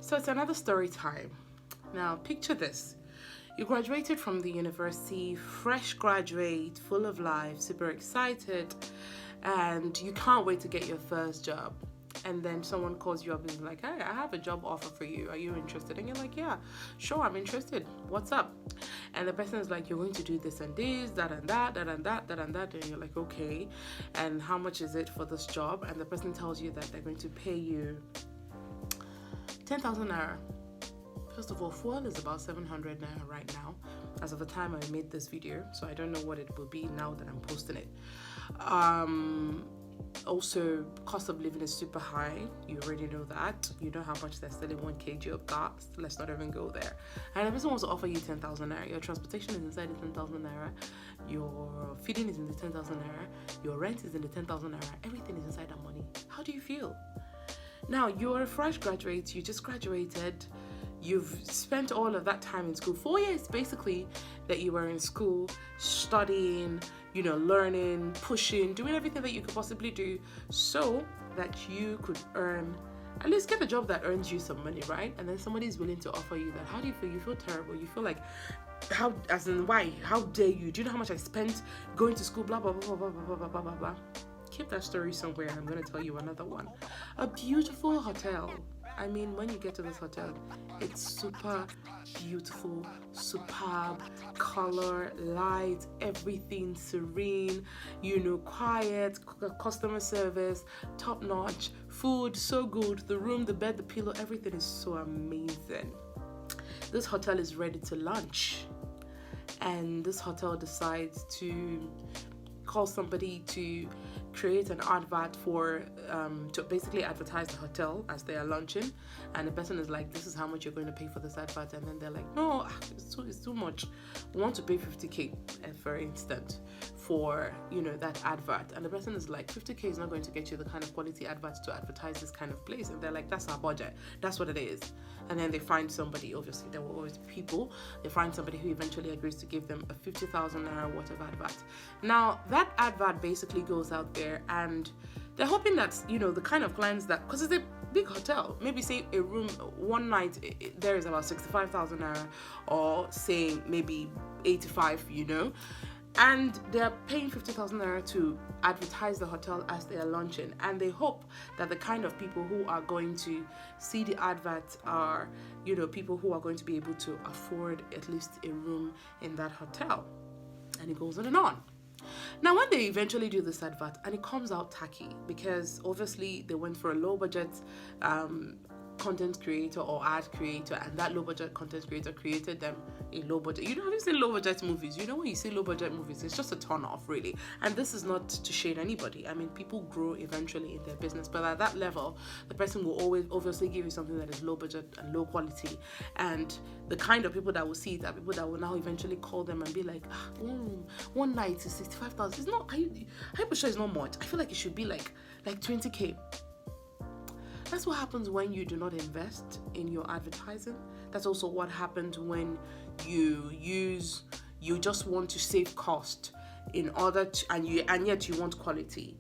So it's another story time. Now, picture this. You graduated from the university, fresh graduate, full of life, super excited, and you can't wait to get your first job. And then someone calls you up and is like, hey, I have a job offer for you. Are you interested? And you're like, yeah, sure, I'm interested. What's up? And the person is like, you're going to do this and this, that and that, that and that, that and that. And you're like, okay. And how much is it for this job? And the person tells you that they're going to pay you 10,000 naira. First of all, fuel is about 700 naira right now, as of the time I made this video. So I don't know what it will be now that I'm posting it. Also, cost of living is super high. You already know that. You know how much they're selling 1 kg of gas. Let's not even go there. And the person wants to offer you 10,000 naira. Your transportation is inside the 10,000 naira. Your feeding is in the 10,000 naira. Your rent is in the 10,000 naira. Everything is inside that money. How do you feel? Now, you're a fresh graduate. You just graduated. You've spent all of that time in school, 4 years basically, that you were in school, studying, learning, pushing, doing everything that you could possibly do so that you could earn, at least get a job that earns you some money, right? And then somebody is willing to offer you that. How do you feel? You feel terrible. You feel like, why? How dare you? Do you know how much I spent going to school? Blah, blah, blah, blah, blah, blah, blah, blah, blah. Keep that story somewhere. I'm going to tell you another one. A beautiful hotel. I mean, when you get to this hotel, it's super beautiful, superb, color, light, everything serene, quiet, customer service, top notch, food, so good, the room, the bed, the pillow, everything is so amazing. This hotel is ready to launch, and this hotel decides to call somebody to create an advert for to basically advertise the hotel as they are launching, and the person is like, this is how much you're going to pay for this advert, and then they're like, no, it's too much. We want to pay 50k for instance for that advert, and the person is like, 50k is not going to get you the kind of quality adverts to advertise this kind of place, and they're like, that's our budget, that's what it is. And then they find somebody, obviously there will always be people, they find somebody who eventually agrees to give them a 50,000 naira worth of advert. Now that advert basically goes out there, and they're hoping that the kind of clients that, because it's a big hotel, maybe say a room one night there is about 65,000 naira, or say maybe 85, and they're paying 50,000 naira to advertise the hotel as they are launching, and they hope that the kind of people who are going to see the adverts are people who are going to be able to afford at least a room in that hotel. And it goes on and on. Now, when they eventually do this advert, and it comes out tacky, because obviously they went for a low budget content creator or ad creator, and that low budget content creator created them a low budget. Have you seen low budget movies? When you see low budget movies, it's just a turn off, really. And this is not to shade anybody. I mean, people grow eventually in their business, but at that level, the person will always obviously give you something that is low budget and low quality. And the kind of people that will see it are people that will now eventually call them and be like, one night is 65,000. It's not. I'm sure it's not much. I feel like it should be like 20k. That's what happens when you do not invest in your advertising. That's also what happens when you just want to save cost in order to, and yet you want quality.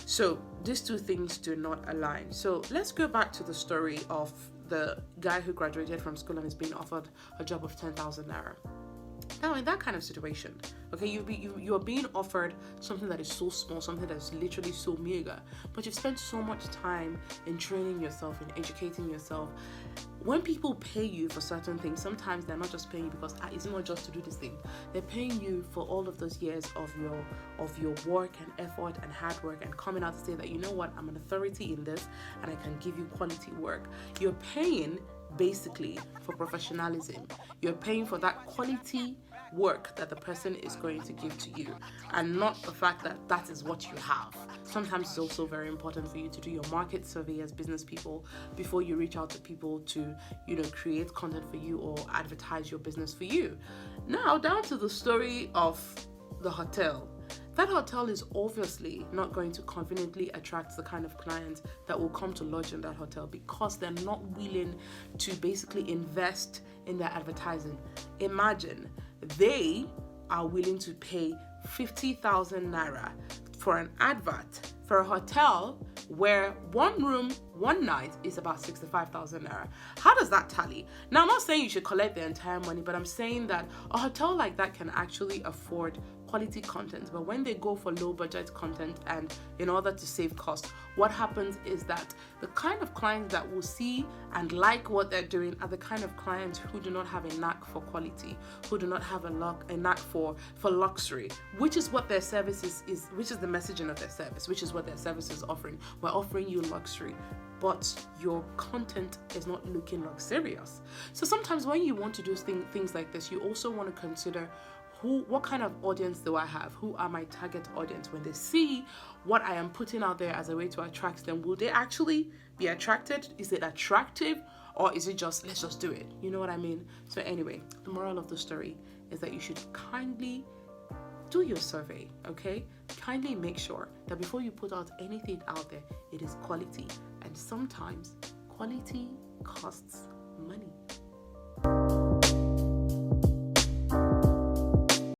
So these two things do not align. So let's go back to the story of the guy who graduated from school and is being offered a job of 10,000 naira. Now, in that kind of situation, okay, you are being offered something that is so small, something that is literally so meager, but you've spent so much time in training yourself, in educating yourself. When people pay you for certain things, sometimes they're not just paying you because it's not just to do this thing. They're paying you for all of those years of your work and effort and hard work, and coming out to say that, I'm an authority in this and I can give you quality work. You're paying basically for professionalism. You're paying for that quality work that the person is going to give to you, and not the fact that that is what you have. Sometimes it's also very important for you to do your market survey as business people before you reach out to people to create content for you or advertise your business for you. Now, down to the story of the hotel. That hotel is obviously not going to conveniently attract the kind of clients that will come to lodge in that hotel, because they're not willing to basically invest in their advertising. Imagine they are willing to pay 50,000 naira for an advert for a hotel where one room, one night is about 65,000 naira. How does that tally? Now, I'm not saying you should collect the entire money, but I'm saying that a hotel like that can actually afford quality content. But when they go for low budget content and in order to save cost, what happens is that the kind of clients that will see and like what they're doing are the kind of clients who do not have a knack for quality, who do not have a knack for luxury, which is what their service is, which is the messaging of their service, which is what their service is offering. We're offering you luxury, but your content is not looking luxurious. So sometimes when you want to do things like this, you also want to consider what kind of audience do I have? Who are my target audience? When they see what I am putting out there as a way to attract them, will they actually be attracted? Is it attractive, or is it just, let's just do it? You know what I mean? So anyway, the moral of the story is that you should kindly do your survey, okay? Kindly make sure that before you put out anything out there, it is quality. And sometimes quality costs money.